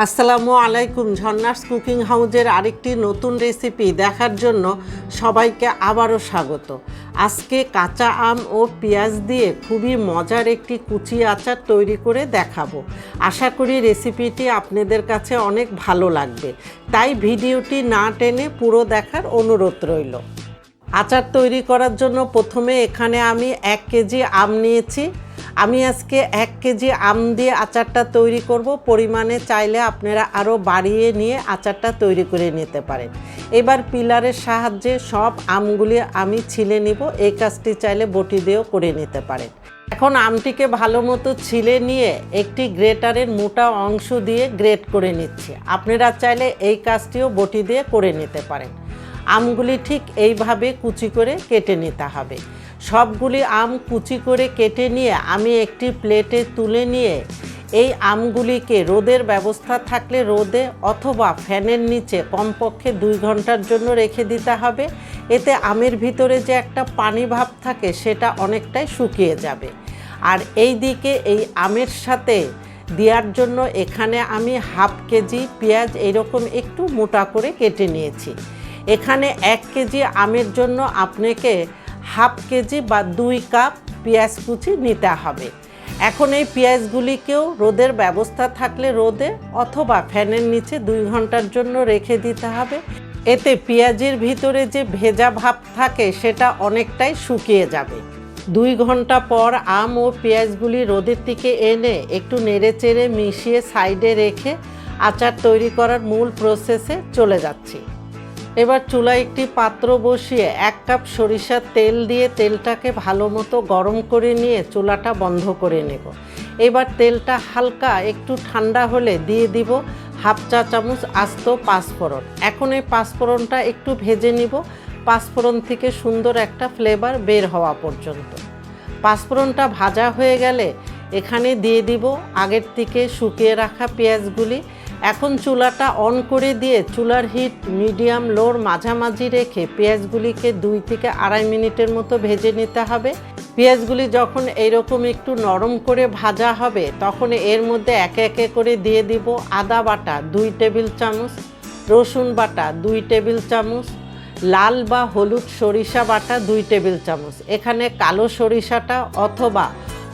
আসসালামু আলাইকুম। ঝর্ণাস কুকিং হাউজের আরেকটি নতুন রেসিপি দেখার জন্য সবাইকে আবারও স্বাগত। আজকে কাঁচা আম ও পেঁয়াজ দিয়ে খুবই মজার একটি কুচি আচার তৈরি করে দেখাবো। আশা করি রেসিপিটি আপনাদের কাছে অনেক ভালো লাগবে, তাই ভিডিওটি না টেনে পুরো দেখার অনুরোধ রইল। আচার তৈরি করার জন্য প্রথমে এখানে আমি 1 কেজি আম নিয়েছি। আমি আজকে 1 কেজি আম দিয়ে আচারটা তৈরি করব। পরিমাণে চাইলে আপনারা আরও বাড়িয়ে নিয়ে আচারটা তৈরি করে নিতে পারেন। এবার পিলারের সাহায্যে সব আমগুলি আমি ছিলে নিব। এই কাজটি চাইলে বটি দিয়েও করে নিতে পারেন। এখন আমটিকে ভালো মতো ছিলে নিয়ে একটি গ্রেটারের মোটা অংশ দিয়ে গ্রেট করে নিচ্ছি। আপনারা চাইলে এই কাজটিও বটি দিয়ে করে নিতে পারেন। আমগুলি ঠিক এইভাবে কুচি করে কেটে নিতে হবে। সবগুলি আম কুচি করে কেটে নিয়ে আমি একটি প্লেটে তুলে নিয়ে এই আমগুলিকে রোদের ব্যবস্থা থাকলে রোদে অথবা ফ্যানের নিচে কমপক্ষে 2 ঘন্টার জন্য রেখে দিতে হবে। এতে আমের ভিতরে যে একটা পানি ভাব থাকে সেটা অনেকটাই শুকিয়ে যাবে। আর এই দিকে এই আমের সাথে দেওয়ার জন্য এখানে আমি 1/2 কেজি পেঁয়াজ এইরকম একটু মোটা করে কেটে নিয়েছি। এখানে 1 কেজি আমের জন্য আপনাকে 1/2 কেজি বা 2 কাপ পেঁয়াজ কুচি নিতে হবে। এখন এই পেঁয়াজগুলিকেও রোদের ব্যবস্থা থাকলে রোদে অথবা ফ্যানের নিচে 2 ঘন্টার জন্য রেখে দিতে হবে। এতে পেঁয়াজের ভিতরে যে ভেজা ভাব থাকে সেটা অনেকটাই শুকিয়ে যাবে। 2 ঘন্টা পর আম ও পেঁয়াজগুলি রোদের থেকে এনে একটু নেড়েচেড়ে মিশিয়ে সাইডে রেখে আচার তৈরি করার মূল প্রসেসে চলে যাচ্ছি। এবার চুলায় একটি পাত্র বসিয়ে 1 কাপ সরিষার তেল দিয়ে তেলটাকে ভালো মতো গরম করে নিয়ে চুলাটা বন্ধ করে নেব। এবার তেলটা হালকা একটু ঠান্ডা হলে দিয়ে দিব 1/2 চা চামচ আস্ত পাঁচফোড়ন। এখন এই পাঁচফোড়নটা একটু ভেজে নিব, পাঁচফোড়ন থেকে সুন্দর একটা ফ্লেভার বের হওয়া পর্যন্ত। পাঁচফোড়নটা ভাজা হয়ে গেলে এখানে দিয়ে দিব আগের থেকে শুকিয়ে রাখা পেঁয়াজগুলি। এখন চুলাটা অন করে দিয়ে চুলার হিট মিডিয়াম লোর মাঝামাঝি রেখে পেঁয়াজগুলিকে 2 থেকে 2.5 মিনিটের মতো ভেজে নিতে হবে। পেঁয়াজগুলি যখন এইরকম একটু নরম করে ভাজা হবে তখন এর মধ্যে একে একে করে দিয়ে দিব আদা বাটা 2 টেবিল চামচ, রসুন বাটা 2 টেবিল চামচ, লাল বা হলুদ সরিষা বাটা 2 টেবিল চামচ। এখানে কালো সরিষাটা অথবা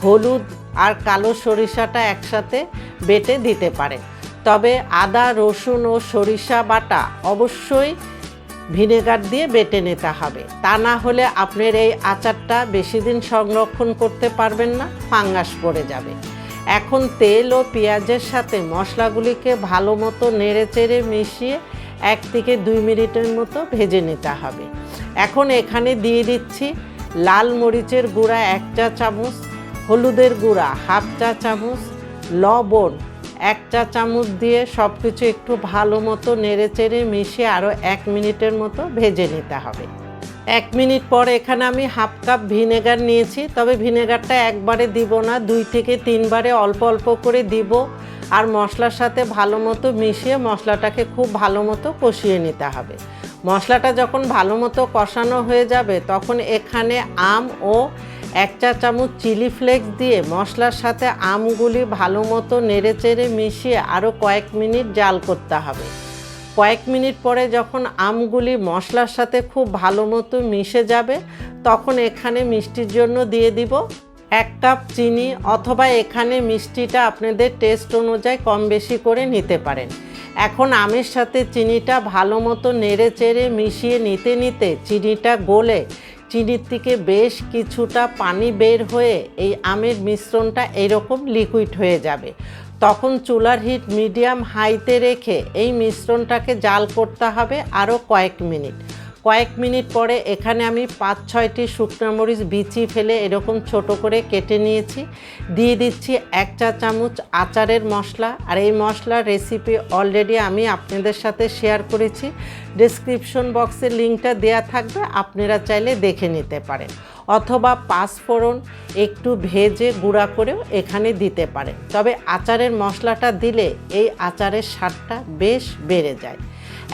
হলুদ আর কালো সরিষাটা একসাথে বেটে দিতে পারেন। তবে আদা রসুন ও সরিষা বাটা অবশ্যই ভিনেগার দিয়ে বেটে নিতে হবে, তা না হলে আপনার এই আচারটা বেশি দিন সংরক্ষণ করতে পারবেন না, ফাঙ্গাস পড়ে যাবে। এখন তেল ও পেঁয়াজের সাথে মশলাগুলিকে ভালো মতো নেড়েচেড়ে মিশিয়ে 1 থেকে 2 মিনিটের মতো ভেজে নিতে হবে। এখন এখানে দিয়ে দিচ্ছি লাল মরিচের গুঁড়া 1 চা চামচ, হলুদের গুঁড়া 1/2 চা চামচ, লবণ 1 চা চামচ দিয়ে সব কিছু একটু ভালো মতো নেড়েচেড়ে মিশিয়ে আরও 1 মিনিটের মতো ভেজে নিতে হবে। 1 মিনিট পর এখানে আমি 1/2 কাপ ভিনেগার নিয়েছি। তবে ভিনেগারটা একবারে দিব না, 2 থেকে 3 বারে অল্প অল্প করে দিব। আর মশলার সাথে ভালো মতো মিশিয়ে মশলাটাকে খুব ভালো মতো কষিয়ে নিতে হবে। মশলাটা যখন ভালো মতো কষানো হয়ে যাবে তখন এখানে আম ও 1 চা চামচ চিলি ফ্লেক্স দিয়ে মশলার সাথে আমগুলি ভালো মতো নেড়েচেড়ে মিশিয়ে আরও কয়েক মিনিট জাল করতে হবে। কয়েক মিনিট পরে যখন আমগুলি মশলার সাথে খুব ভালো মতো মিশে যাবে তখন এখানে মিষ্টির জন্য দিয়ে দিব 1 কাপ চিনি, অথবা এখানে মিষ্টিটা আপনাদের টেস্ট অনুযায়ী কম বেশি করে নিতে পারেন। এখন আমের সাথে চিনিটা ভালো মতো নেড়েচেড়ে মিশিয়ে নিতে নিতে চিনিটা গলে চিনির থেকে বেশ কিছুটা পানি বের হয়ে এই আমের মিশ্রণটা এইরকম লিকুইড হয়ে যাবে। তখন চুলার হিট মিডিয়াম হাইতে রেখে এই মিশ্রণটাকে জাল করতে হবে আরও কয়েক মিনিট। কয়েক মিনিট পরে এখানে আমি 5-6টি শুকনো মরিচ বিচি ফেলে এরকম ছোট করে কেটে নিয়েছি। দিয়ে দিচ্ছি 1 চা চামচ আচারের মশলা। আর এই মশলার রেসিপি অলরেডি আমি আপনাদের সাথে শেয়ার করেছি, ডেসক্রিপশন বক্সে লিঙ্কটা দেওয়া থাকবে, আপনারা চাইলে দেখে নিতে পারেন। অথবা পাঁচফোড়ন একটু ভেজে গুঁড়া করেও এখানে দিতে পারেন। তবে আচারের মশলাটা দিলে এই আচারের স্বাদটা বেশ বেড়ে যায়।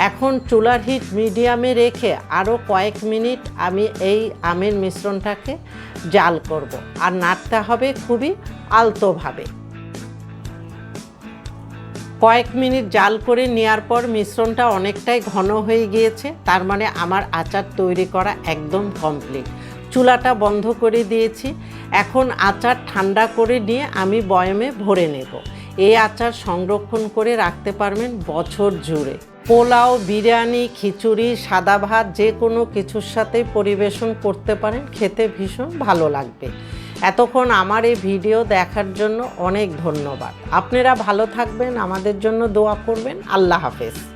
এখন চুলার হিট মিডিয়ামে রেখে আরও কয়েক মিনিট আমি এই আমের মিশ্রণটাকে জাল করব। আর নাড়তে হবে খুবই আলতোভাবে। কয়েক মিনিট জাল করে নেওয়ার পর মিশ্রণটা অনেকটাই ঘন হয়ে গিয়েছে, তার মানে আমার আচার তৈরি করা একদম কমপ্লিট। চুলাটা বন্ধ করে দিয়েছি। এখন আচার ঠান্ডা করে নিয়ে আমি বয়ামে ভরে নেব। এই আচার সংরক্ষণ করে রাখতে পারবেন বছর জুড়ে। পোলাও, বিরিয়ানি, খিচুড়ি, সাদা ভাত যে কোনো কিছুর সাথেই পরিবেশন করতে পারেন, খেতে ভীষণ ভালো লাগবে। এতক্ষণ আমার এই ভিডিও দেখার জন্য অনেক ধন্যবাদ। আপনারা ভালো থাকবেন, আমাদের জন্য দোয়া করবেন। আল্লাহ হাফেজ।